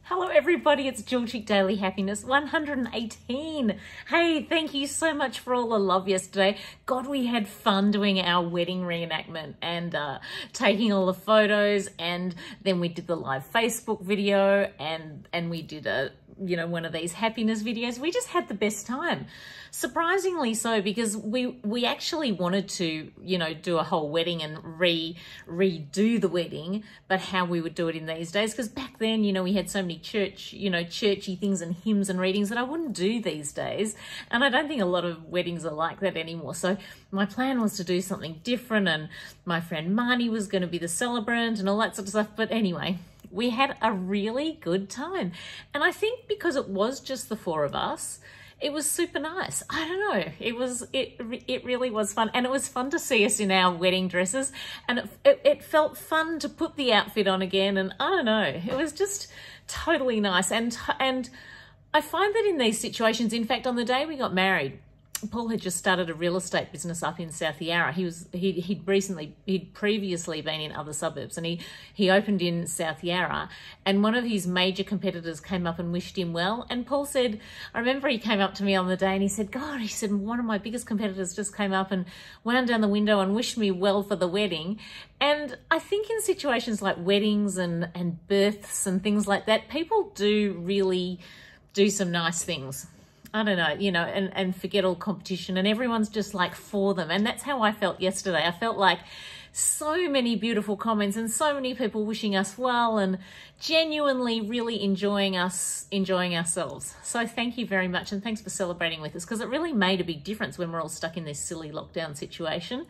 Hello everybody, it's Jewelchic Daily Happiness 118. Hey, thank you so much for all the love yesterday. God, we had fun doing our wedding reenactment and taking all the photos, and then we did the live Facebook video and we did one of these happiness videos. We just had the best time. Surprisingly so, because we actually wanted to, do a whole wedding and redo the wedding, but how we would do it in these days, because back then, we had so many churchy things and hymns and readings that I wouldn't do these days. And I don't think a lot of weddings are like that anymore. So my plan was to do something different, and my friend Marnie was going to be the celebrant and all that sort of stuff. But anyway, we had a really good time. And I think because it was just the four of us, it was super nice. I don't know. It really was fun. And it was fun to see us in our wedding dresses. And it felt fun to put the outfit on again. And I don't know, it was just totally nice. And I find that in these situations, in fact, on the day we got married, Paul had just started a real estate business up in South Yarra. He'd previously been in other suburbs, and he opened in South Yarra, and one of his major competitors came up and wished him well. And Paul said, I remember he came up to me on the day and he said, God, he said, one of my biggest competitors just came up and wound down the window and wished me well for the wedding. And I think in situations like weddings and births and things like that, people do really do some nice things. I don't know, and forget all competition, and everyone's just like for them. And that's how I felt yesterday. I felt like so many beautiful comments and so many people wishing us well and genuinely really enjoying ourselves. So thank you very much, and thanks for celebrating with us, because it really made a big difference when we're all stuck in this silly lockdown situation.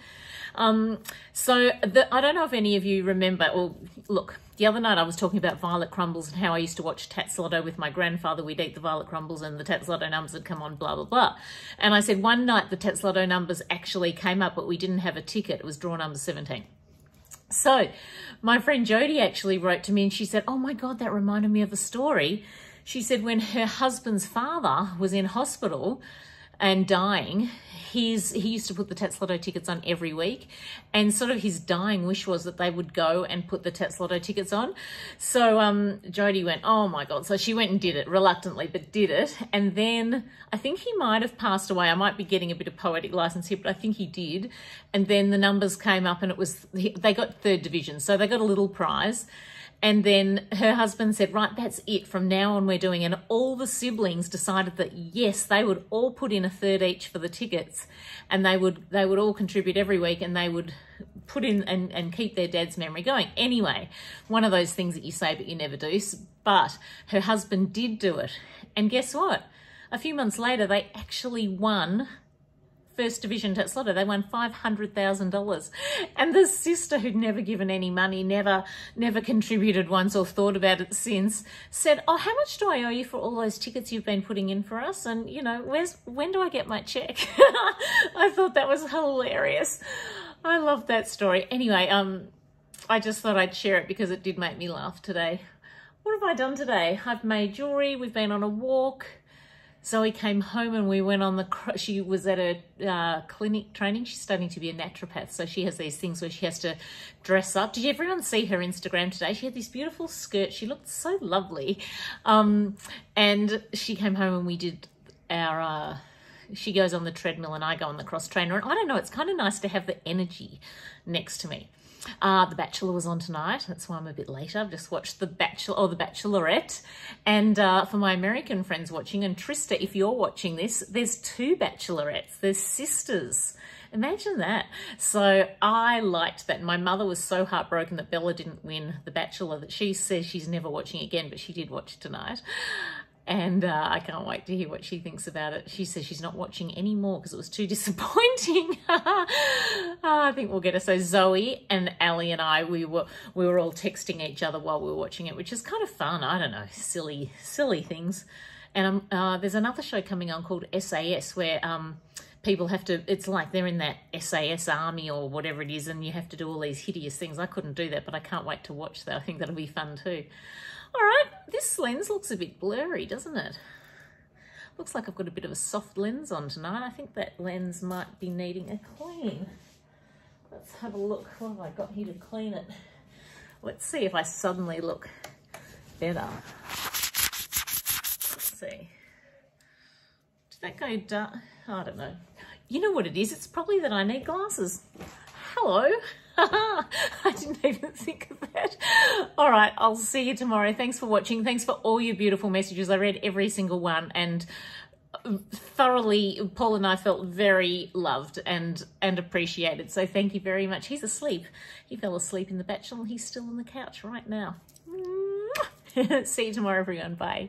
I don't know if any of you remember, or look, the other night I was talking about violet crumbles and how I used to watch Tats Lotto with my grandfather. We'd eat the violet crumbles and the Tats Lotto numbers would come on, blah, blah, blah. And I said one night the Tats Lotto numbers actually came up, but we didn't have a ticket. It was draw number 17. So my friend Jody actually wrote to me and she said, oh my God, that reminded me of a story. She said when her husband's father was in hospital and dying, he used to put the Tats Lotto tickets on every week, and sort of his dying wish was that they would go and put the Tats Lotto tickets on. So Jody went, oh my God. So she went and did it reluctantly, but did it. And then I think he might have passed away. I might be getting a bit of poetic license here, but I think he did. And then the numbers came up and they got third division. So they got a little prize. And then her husband said, right, that's it. From now on, we're doing. And all the siblings decided that, yes, they would all put in a third each for the tickets, and they would all contribute every week, and they would put in and keep their dad's memory going. Anyway, one of those things that you say but you never do. But her husband did do it. And guess what? A few months later, they actually won First Division Tats Lotto. They won $500,000. And the sister, who'd never given any money, never contributed once or thought about it since, said, oh, how much do I owe you for all those tickets you've been putting in for us? And, when do I get my check? I thought that was hilarious. I love that story. Anyway, I just thought I'd share it because it did make me laugh today. What have I done today? I've made jewelry. We've been on a walk. Zoe came home and we went on she was at a clinic training. She's studying to be a naturopath. So she has these things where she has to dress up. Did everyone see her Instagram today? She had this beautiful skirt. She looked so lovely. And she came home and we did she goes on the treadmill and I go on the cross trainer. And I don't know, it's kind of nice to have the energy next to me. The Bachelor was on tonight. That's why I'm a bit later. I've just watched The Bachelor or The Bachelorette. And for my American friends watching, and Trista, if you're watching this, there's 2 Bachelorettes. There's sisters. Imagine that. So I liked that. My mother was so heartbroken that Bella didn't win The Bachelor that she says she's never watching again, but she did watch tonight. And I can't wait to hear what she thinks about it. She says she's not watching anymore because it was too disappointing. I think we'll get her. So Zoe and Ali and I, we were all texting each other while we were watching it, which is kind of fun. I don't know, silly things. And there's another show coming on called SAS where people have to, it's like they're in that SAS army or whatever it is, and you have to do all these hideous things. I couldn't do that, but I can't wait to watch that. I think that'll be fun too. All right, this lens looks a bit blurry, doesn't it? Looks like I've got a bit of a soft lens on tonight. I think that lens might be needing a clean. Let's have a look. What have I got here to clean it? Let's see if I suddenly look better. see. Did that go dark? I don't know. You know what it is? It's probably that I need glasses. Hello. I didn't even think of that. All right, I'll see you tomorrow. Thanks for watching. Thanks for all your beautiful messages. I read every single one, and thoroughly, Paul and I felt very loved and appreciated. So thank you very much. He's asleep. He fell asleep in the Bachelor. He's still on the couch right now. See you tomorrow, everyone. Bye.